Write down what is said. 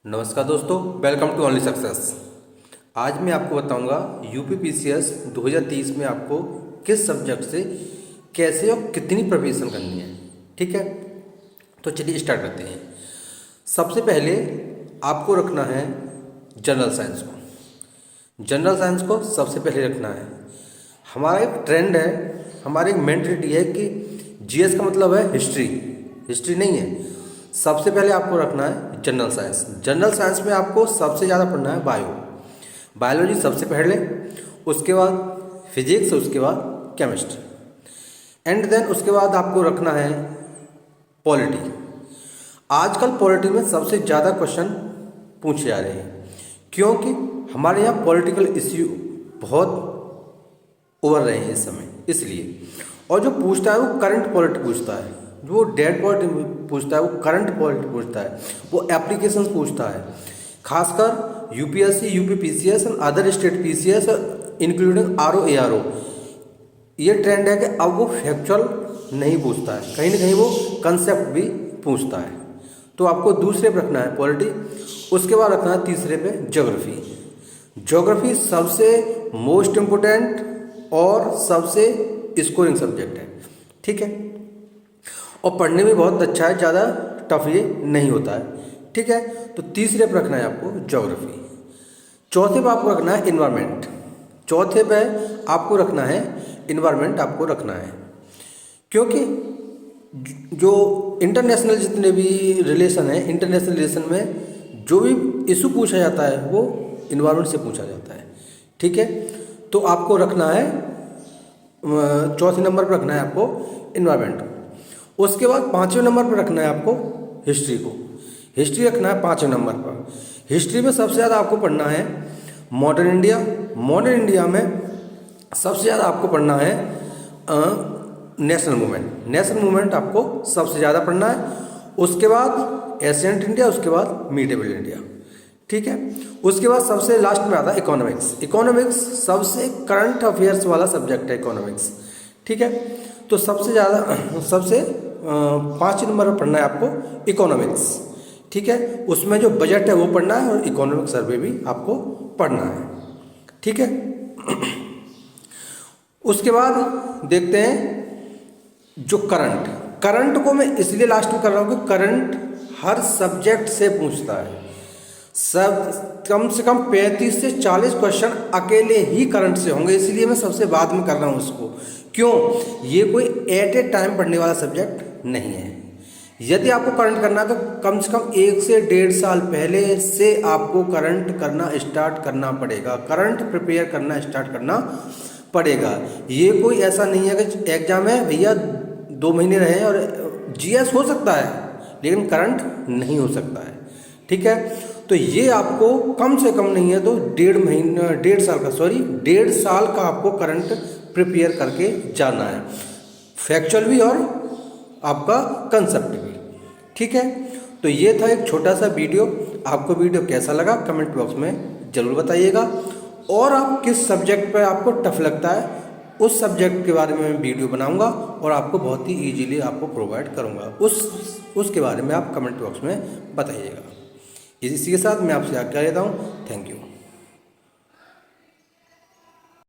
नमस्कार दोस्तों, welcome to only success. आज मैं आपको बताऊंगा यूपी पीसीएस 2023 में आपको किस सब्जेक्ट से कैसे और कितनी प्रिपरेशन करनी है। ठीक है, तो चलिए स्टार्ट करते हैं। सबसे पहले आपको रखना है जनरल साइंस को। जनरल साइंस को सबसे पहले रखना है। हमारा एक ट्रेंड है, हमारी एक मेंटलिटी है कि जीएस का मतलब है हिस्ट्री। हिस्ट्री नहीं है, सबसे पहले आपको रखना है जनरल साइंस। जनरल साइंस में आपको सबसे ज़्यादा पढ़ना है बायोलॉजी सबसे पहले, उसके बाद फिजिक्स, उसके बाद केमिस्ट्री एंड देन उसके बाद आपको रखना है पॉलिटी। आजकल पॉलिटी में सबसे ज़्यादा क्वेश्चन पूछे जा रहे हैं क्योंकि हमारे यहाँ पॉलिटिकल इश्यू बहुत उभर रहे हैं इस समय, इसलिए। और जो पूछता है वो करंट पॉलिटी पूछता है, जो डेड पॉलिटी पूछता है वो करंट पॉलिटी पूछता है, वो एप्लीकेशंस पूछता है। खासकर यूपीएससी, यूपी पीसीएस और other state PCS including RO ARO, ये ट्रेंड है कि अब वो फैक्चुअल नहीं पूछता है, कहीं ना कहीं वो कंसेप्ट भी पूछता है। तो आपको दूसरे पे रखना है पॉलिटी, उसके बाद रखना है तीसरे पे ज्योग्राफी। ज्योग्राफी सबसे मोस्ट इम्पोर्टेंट और सबसे स्कोरिंग सब्जेक्ट है। ठीक है, और पढ़ने में बहुत अच्छा है, ज़्यादा टफ ये नहीं होता है। ठीक है, तो तीसरे पे रखना है आपको ज्योग्राफी। चौथे पे आपको रखना है इन्वायरमेंट। चौथे पे आपको रखना है इन्वायरमेंट, आपको रखना है क्योंकि जो इंटरनेशनल जितने भी रिलेशन है, इंटरनेशनल रिलेशन में जो भी इशू पूछा जाता है वो इन्वायरमेंट से पूछा जाता है। ठीक है, तो आपको रखना है चौथे नंबर पर रखना है आपको इन्वायरमेंट। उसके बाद पाँचवें नंबर पर रखना है आपको हिस्ट्री को। हिस्ट्री रखना है पाँचवें नंबर पर। हिस्ट्री में सबसे ज़्यादा आपको पढ़ना है मॉडर्न इंडिया। मॉडर्न इंडिया में सबसे ज़्यादा आपको पढ़ना है नेशनल मूवमेंट। नेशनल मूवमेंट आपको सबसे ज़्यादा पढ़ना है। उसके बाद एशियंट इंडिया, उसके बाद मिडेवल इंडिया। ठीक है, उसके बाद सबसे लास्ट में आता है इकोनॉमिक्स। इकोनॉमिक्स सबसे करंट अफेयर्स वाला सब्जेक्ट है इकोनॉमिक्स। ठीक है, तो सबसे ज़्यादा सबसे 5 नंबर पर पढ़ना है आपको इकोनॉमिक्स। ठीक है, उसमें जो बजट है वो पढ़ना है और इकोनॉमिक सर्वे भी आपको पढ़ना है। ठीक है, उसके बाद देखते हैं जो करंट को मैं इसलिए लास्ट में कर रहा हूँ कि करंट हर सब्जेक्ट से पूछता है। सब कम से कम 35 से 40 क्वेश्चन अकेले ही करंट से होंगे, इसलिए मैं सबसे बाद में कर रहा हूँ उसको। क्यों? ये कोई एट ए टाइम पढ़ने वाला सब्जेक्ट नहीं है। यदि आपको करंट करना है तो कम से कम 1 से 1.5 साल पहले से आपको करंट करना स्टार्ट करना पड़ेगा, करंट प्रिपेयर करना स्टार्ट करना पड़ेगा। ये कोई ऐसा नहीं है कि एग्जाम है भैया 2 महीने रहे और जीएस हो सकता है लेकिन करंट नहीं हो सकता है। ठीक है, तो ये आपको कम से कम नहीं है तो 1.5 साल का आपको करंट प्रिपेयर करके जाना है, फैक्चुअल भी और आपका कंसेप्ट भी। ठीक है, तो ये था एक छोटा सा वीडियो। आपको वीडियो कैसा लगा कमेंट बॉक्स में ज़रूर बताइएगा, और आप किस सब्जेक्ट पर आपको टफ लगता है उस सब्जेक्ट के बारे में मैं वीडियो बनाऊंगा और आपको बहुत ही ईजीली आपको प्रोवाइड करूंगा। उसके बारे में आप कमेंट बॉक्स में बताइएगा। इसी के साथ मैं आपसे आज्ञा लेता हूँ। Thank you.